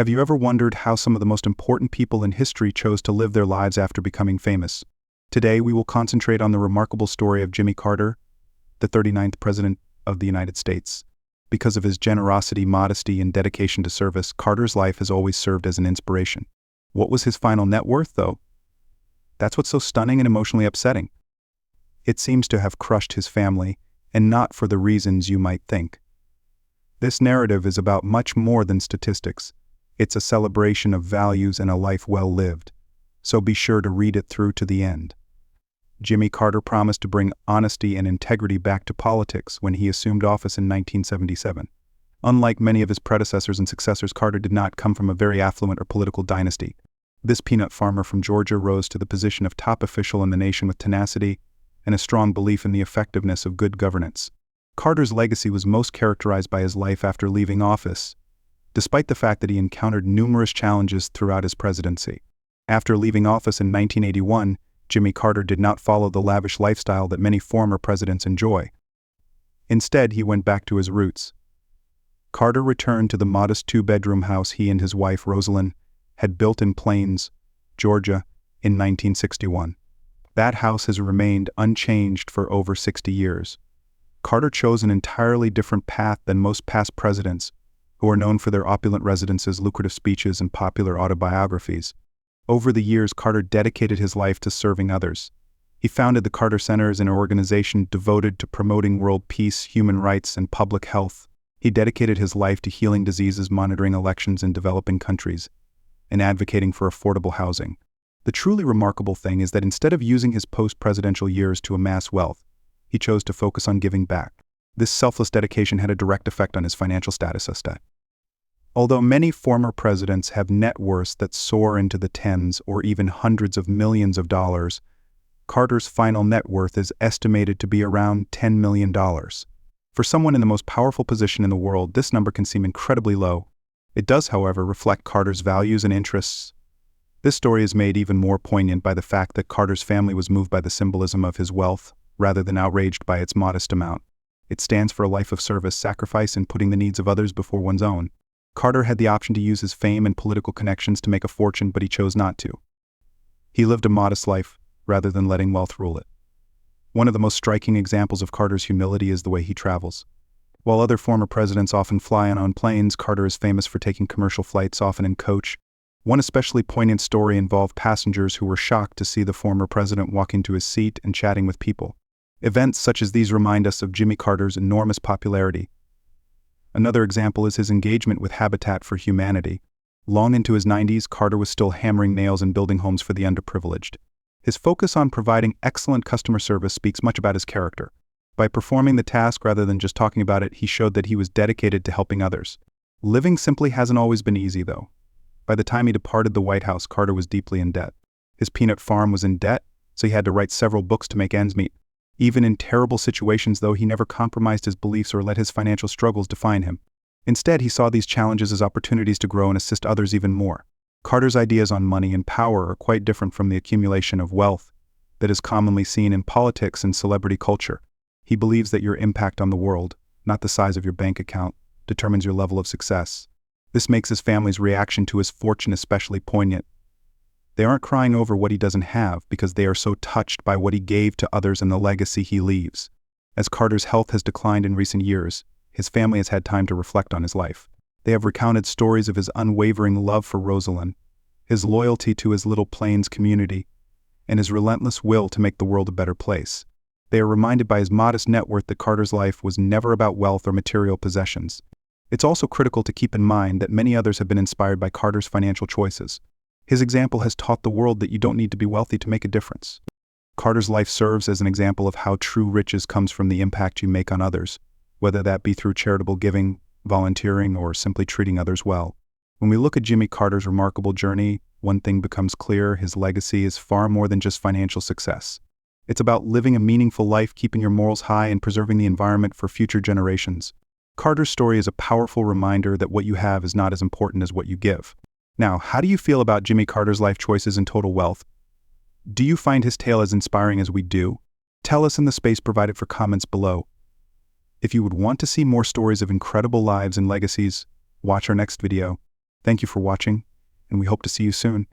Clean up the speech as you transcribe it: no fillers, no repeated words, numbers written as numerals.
Have you ever wondered how some of the most important people in history chose to live their lives after becoming famous? Today, we will concentrate on the remarkable story of Jimmy Carter, the 39th President of the United States. Because of his generosity, modesty, and dedication to service, Carter's life has always served as an inspiration. What was his final net worth, though? That's what's so stunning and emotionally upsetting. It seems to have crushed his family, and not for the reasons you might think. This narrative is about much more than statistics. It's a celebration of values and a life well lived. So be sure to read it through to the end. Jimmy Carter promised to bring honesty and integrity back to politics when he assumed office in 1977. Unlike many of his predecessors and successors, Carter did not come from a very affluent or political dynasty. This peanut farmer from Georgia rose to the position of top official in the nation with tenacity and a strong belief in the effectiveness of good governance. Carter's legacy was most characterized by his life after leaving office, despite the fact that he encountered numerous challenges throughout his presidency. After leaving office in 1981, Jimmy Carter did not follow the lavish lifestyle that many former presidents enjoy. Instead, he went back to his roots. Carter returned to the modest two-bedroom house he and his wife, Rosalind, had built in Plains, Georgia, in 1961. That house has remained unchanged for over 60 years. Carter chose an entirely different path than most past presidents, who are known for their opulent residences, lucrative speeches, and popular autobiographies. Over the years, Carter dedicated his life to serving others. He founded the Carter Center as an organization devoted to promoting world peace, human rights, and public health. He dedicated his life to healing diseases, monitoring elections in developing countries, and advocating for affordable housing. The truly remarkable thing is that instead of using his post-presidential years to amass wealth, he chose to focus on giving back. This selfless dedication had a direct effect on his financial status. Although many former presidents have net worths that soar into the tens or even hundreds of millions of dollars, Carter's final net worth is estimated to be around $10 million. For someone in the most powerful position in the world, this number can seem incredibly low. It does, however, reflect Carter's values and interests. This story is made even more poignant by the fact that Carter's family was moved by the symbolism of his wealth, rather than outraged by its modest amount. It stands for a life of service, sacrifice, and putting the needs of others before one's own. Carter had the option to use his fame and political connections to make a fortune, but he chose not to. He lived a modest life, rather than letting wealth rule it. One of the most striking examples of Carter's humility is the way he travels. While other former presidents often fly on planes, Carter is famous for taking commercial flights, often in coach. One especially poignant story involved passengers who were shocked to see the former president walk into his seat and chatting with people. Events such as these remind us of Jimmy Carter's enormous popularity. Another example is his engagement with Habitat for Humanity. Long into his 90s, Carter was still hammering nails and building homes for the underprivileged. His focus on providing excellent customer service speaks much about his character. By performing the task rather than just talking about it, he showed that he was dedicated to helping others. Living simply hasn't always been easy, though. By the time he departed the White House, Carter was deeply in debt. His peanut farm was in debt, so he had to write several books to make ends meet. Even in terrible situations, though, he never compromised his beliefs or let his financial struggles define him. Instead, he saw these challenges as opportunities to grow and assist others even more. Carter's ideas on money and power are quite different from the accumulation of wealth that is commonly seen in politics and celebrity culture. He believes that your impact on the world, not the size of your bank account, determines your level of success. This makes his family's reaction to his fortune especially poignant. They aren't crying over what he doesn't have because they are so touched by what he gave to others and the legacy he leaves. As Carter's health has declined in recent years, his family has had time to reflect on his life. They have recounted stories of his unwavering love for Rosalind, his loyalty to his Little Plains community, and his relentless will to make the world a better place. They are reminded by his modest net worth that Carter's life was never about wealth or material possessions. It's also critical to keep in mind that many others have been inspired by Carter's financial choices. His example has taught the world that you don't need to be wealthy to make a difference. Carter's life serves as an example of how true riches comes from the impact you make on others, whether that be through charitable giving, volunteering, or simply treating others well. When we look at Jimmy Carter's remarkable journey, one thing becomes clear: his legacy is far more than just financial success. It's about living a meaningful life, keeping your morals high, and preserving the environment for future generations. Carter's story is a powerful reminder that what you have is not as important as what you give. Now, how do you feel about Jimmy Carter's life choices and total wealth? Do you find his tale as inspiring as we do? Tell us in the space provided for comments below. If you would want to see more stories of incredible lives and legacies, watch our next video. Thank you for watching, and we hope to see you soon.